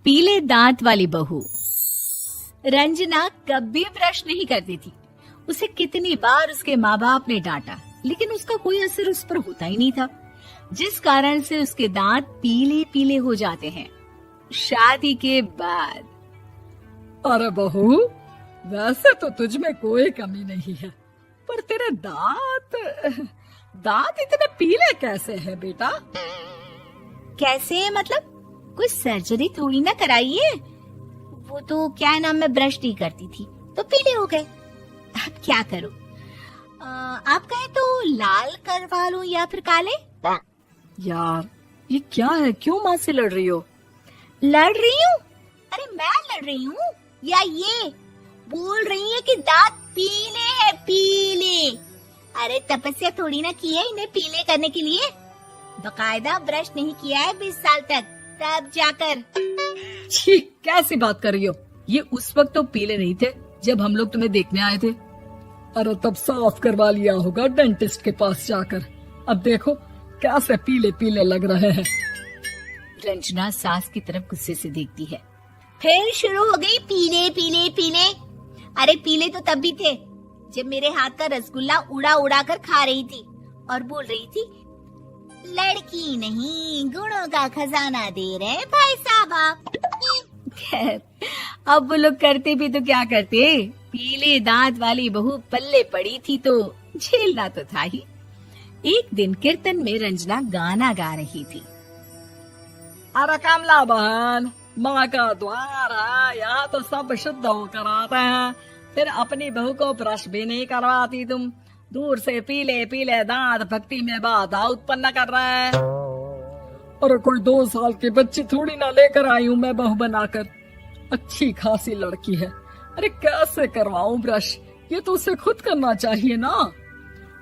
पीले दांत वाली बहू। रंजना कभी ब्रश नहीं करती थी। उसे कितनी बार उसके माँ बाप ने डांटा, लेकिन उसका कोई असर उस पर होता ही नहीं था, जिस कारण से उसके दांत पीले पीले हो जाते हैं। शादी के बाद अरे बहू, वैसे तो तुझ में कोई कमी नहीं है, पर तेरे दांत इतने पीले कैसे हैं बेटा? कैसे मतलब? कोई सर्जरी थोड़ी ना कराई है। वो तो क्या नाम, मैं ब्रश नहीं करती थी तो पीले हो गए। अब क्या करूं? आप कहे तो लाल करवा लूं या फिर काले? यार ये क्या है, क्यों माँ से लड़ रही हो? लड़ रही हूँ? अरे मैं लड़ रही हूँ या ये बोल रही है कि दांत पीले है, पीले। अरे तपस्या थोड़ी ना की है इन्हें पीले करने के लिए। बकायदा ब्रश नहीं किया है 20 साल तक, तब जाकर। छी, कैसी बात कर रही हो? ये उस वक्त तो पीले नहीं थे जब हम लोग तुम्हें देखने आए थे। अरे तब साफ करवा लिया होगा डेंटिस्ट के पास जाकर। अब देखो कैसे पीले पीले लग रहे हैं। रंजना सास की तरफ गुस्से से देखती है। फिर शुरू हो गई पीले पीले पीले। अरे पीले तो तब भी थे जब मेरे हाथ का रसगुल्ला उड़ा उड़ा कर खा रही थी और बोल रही थी, लड़की नहीं गुणों का खजाना दे रहे भाई साहब। खैर, अब वो लोग करते भी तो क्या करते, पीले दांत वाली बहू पल्ले पड़ी थी तो झेलना तो था ही। एक दिन कीर्तन में रंजना गाना गा रही थी। अरे कमला बहन, माँ का द्वार है, यहाँ तो सब शुद्ध होकर आते हैं, फिर अपनी बहू को ब्रश भी नहीं करवाती तुम। दूर से पीले पीले दांत भक्ति में बाधा उत्पन्न कर रहे हैं। और कोई 2 साल के बच्ची थोड़ी ना लेकर आई हूँ मैं बहू बनाकर। अच्छी खासी लड़की है, अरे कैसे करवाऊं ब्रश? ये तो उसे खुद करना चाहिए ना।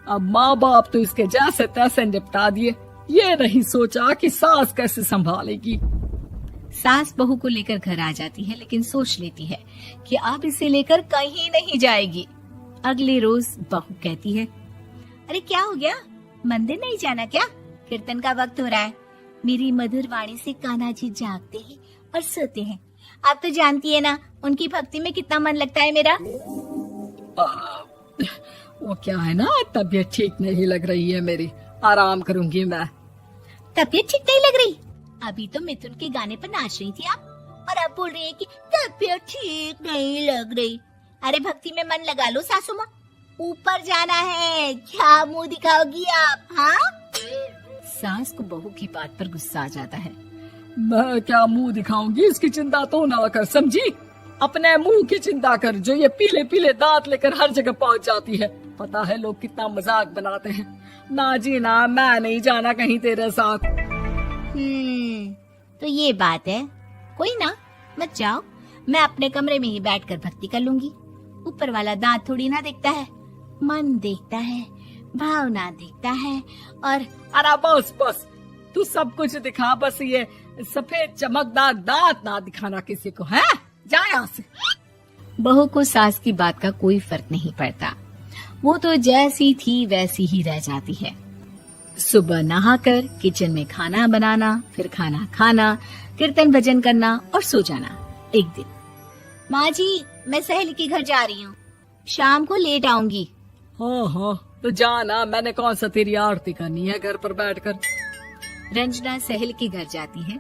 अब माँ बाप तो इसके जैसे तैसे निपटा दिए, ये नहीं सोचा कि सास कैसे संभालेगी। सास बहू को लेकर घर आ जाती है, लेकिन सोच लेती है कि अब इसे लेकर कहीं नहीं जाएगी। अगले रोज बहू कहती है, अरे क्या हो गया, मंदिर नहीं जाना क्या? कीर्तन का वक्त हो रहा है। मेरी मधुर वाणी से कान्हा जी जागते हैं और सोते हैं। आप तो जानती है ना उनकी भक्ति में कितना मन लगता है मेरा। वो क्या है ना, तबीयत ठीक नहीं लग रही है मेरी, आराम करूंगी मैं। तबीयत ठीक नहीं लग रही? अभी तो मिथुन के गाने पर नाच रही थी आप, और अब बोल रही है कि तबीयत ठीक नहीं लग रही। अरे भक्ति में मन लगा लो सासू माँ, ऊपर जाना है, क्या मुंह दिखाओगी आप? हाँ? सास को बहू की बात पर गुस्सा आ जाता है। मैं क्या मुंह दिखाऊंगी, इसकी चिंता तो ना कर, समझी? अपने मुंह की चिंता कर, जो ये पीले पीले दांत लेकर हर जगह पहुंच जाती है। पता है लोग कितना मजाक बनाते हैं। ना जी ना, मैं नहीं जाना कहीं तेरे साथ। तो ये बात है। कोई ना, मत जाओ, मैं अपने कमरे में ही बैठकर भक्ति कर लूंगी। ऊपर वाला दांत थोड़ी ना देखता है, मन देखता है, भावना देखता है। और अरे बस बस, तू सब कुछ दिखा, बस ये सफेद चमकदार दांत ना दिखाना किसी को, है? जा यहाँ से। बहू को सास की बात का कोई फर्क नहीं पड़ता, वो तो जैसी थी वैसी ही रह जाती है। सुबह नहाकर किचन में खाना बनाना, फिर खाना खाना, कीर्तन भजन करना और सो जाना। एक दिन, माँ जी मैं सहेली के घर जा रही हूँ, शाम को लेट आऊंगी। हाँ, तो जाना, मैंने कौन सा तेरी आरती करनी है घर पर बैठकर। रंजना सहेली के घर जाती है।